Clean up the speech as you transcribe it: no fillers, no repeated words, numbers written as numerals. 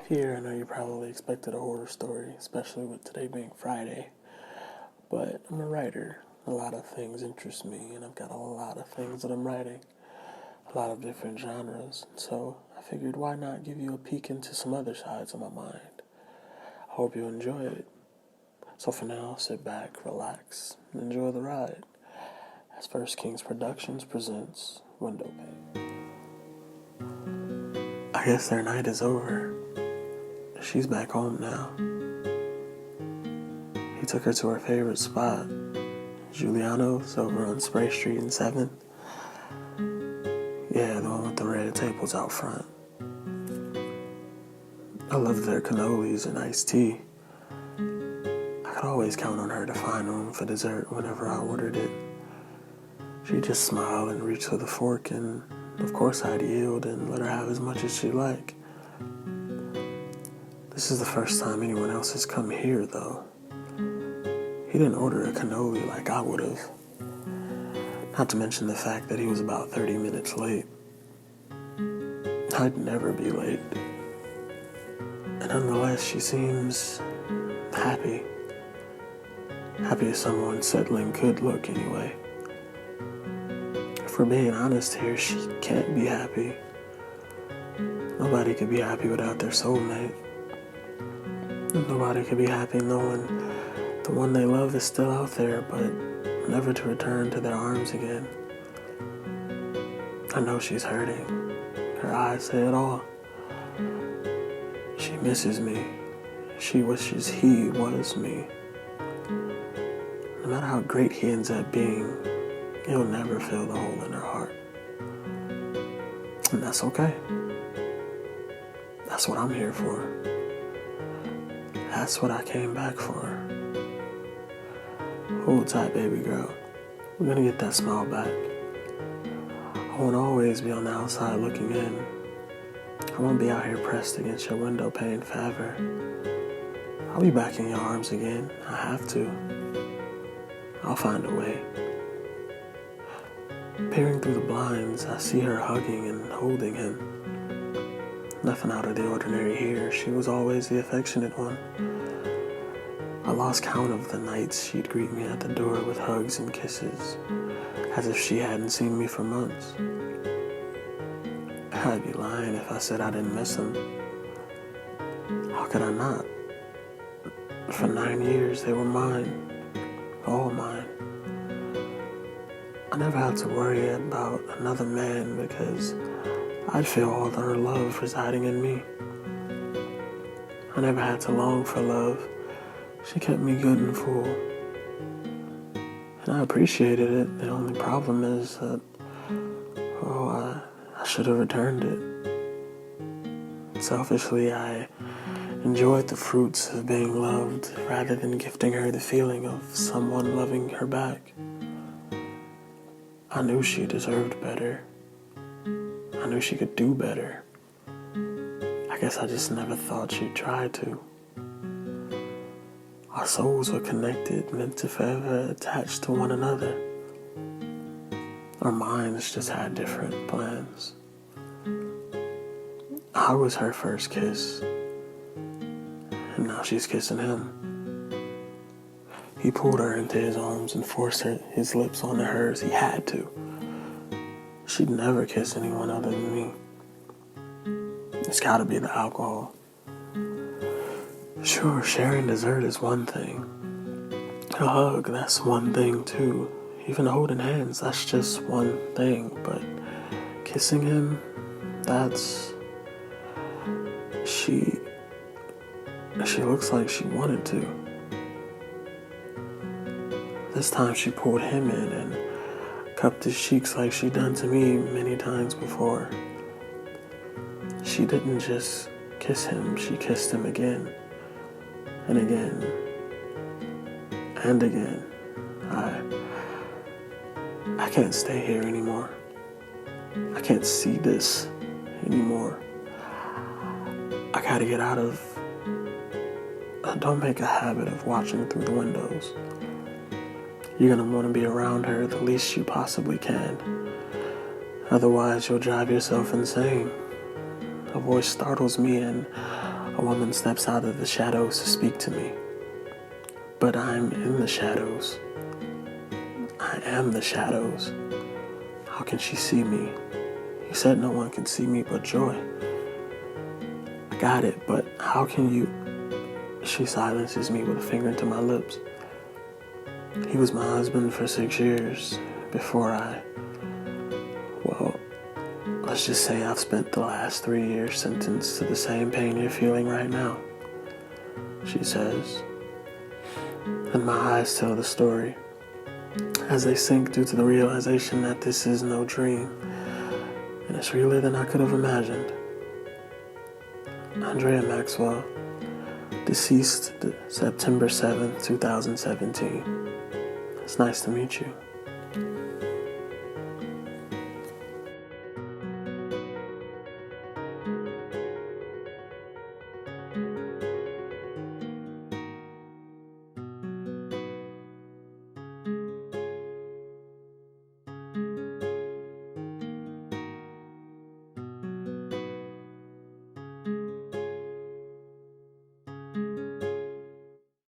Here, I know you probably expected a horror story, especially with today being Friday, but I'm a writer. A lot of things interest me, and I've got a lot of things that I'm writing, a lot of different genres, so I figured why not give you a peek into some other sides of my mind. I hope you enjoy it. So for now, sit back, relax, and enjoy the ride, as First Kings Productions presents Window Pane. I guess their night is over. She's back home now. He took her to her favorite spot, Giuliano's over on Spray Street in 7th. Yeah, the one with the red tables out front. I loved their cannolis and iced tea. I could always count on her to find room for dessert whenever I ordered it. She'd just smile and reach for the fork, and of course I'd yield and let her have as much as she'd like. This is the first time anyone else has come here, though. He didn't order a cannoli like I would have. Not to mention the fact that he was about 30 minutes late. I'd never be late. And nonetheless, she seems happy. Happy as someone settling could look, anyway. If we're being honest here, she can't be happy. Nobody could be happy without their soulmate. Nobody could be happy knowing the one they love is still out there, but never to return to their arms again. I know she's hurting. Her eyes say it all. She misses me. She wishes he was me. No matter how great he ends up being, he'll never fill the hole in her heart. And that's okay. That's what I'm here for. That's what I came back for. Hold tight, baby girl. We're gonna get that smile back. I won't always be on the outside looking in. I won't be out here pressed against your window pane forever. I'll be back in your arms again. I have to. I'll find a way. Peering through the blinds, I see her hugging and holding him. Nothing out of the ordinary here. She was always the affectionate one. I lost count of the nights she'd greet me at the door with hugs and kisses, as if she hadn't seen me for months. I'd be lying if I said I didn't miss him. How could I not? For 9 years, they were mine. All mine. I never had to worry about another man because I'd feel all of her love residing in me. I never had to long for love. She kept me good and full. And I appreciated it. The only problem is that, I should have returned it. Selfishly, I enjoyed the fruits of being loved rather than gifting her the feeling of someone loving her back. I knew she deserved better. I knew she could do better. I guess I just never thought she'd try to. Our souls were connected, meant to forever attach to one another. Our minds just had different plans. I was her first kiss, and now she's kissing him. He pulled her into his arms and forced his lips onto hers. He had to. She'd never kiss anyone other than me. It's gotta be the alcohol. Sure, sharing dessert is one thing. A hug, that's one thing too. Even holding hands, that's just one thing. But kissing him, that's... She looks like she wanted to. This time she pulled him in and cupped his cheeks like she'd done to me many times before. She didn't just kiss him, she kissed him again. And again. And again. I can't stay here anymore. I can't see this anymore. I gotta get out of don't make a habit of watching through the windows. You're going to want to be around her the least you possibly can. Otherwise, you'll drive yourself insane. A voice startles me and a woman steps out of the shadows to speak to me. But I'm in the shadows. I am the shadows. How can she see me? You said no one can see me but Joy. I got it, but how can you? She silences me with a finger to my lips. He was my husband for 6 years before let's just say I've spent the last 3 years sentenced to the same pain you're feeling right now, she says. And my eyes tell the story as they sink due to the realization that this is no dream and it's realer than I could have imagined. Andrea Maxwell, deceased September 7th, 2017. It's nice to meet you.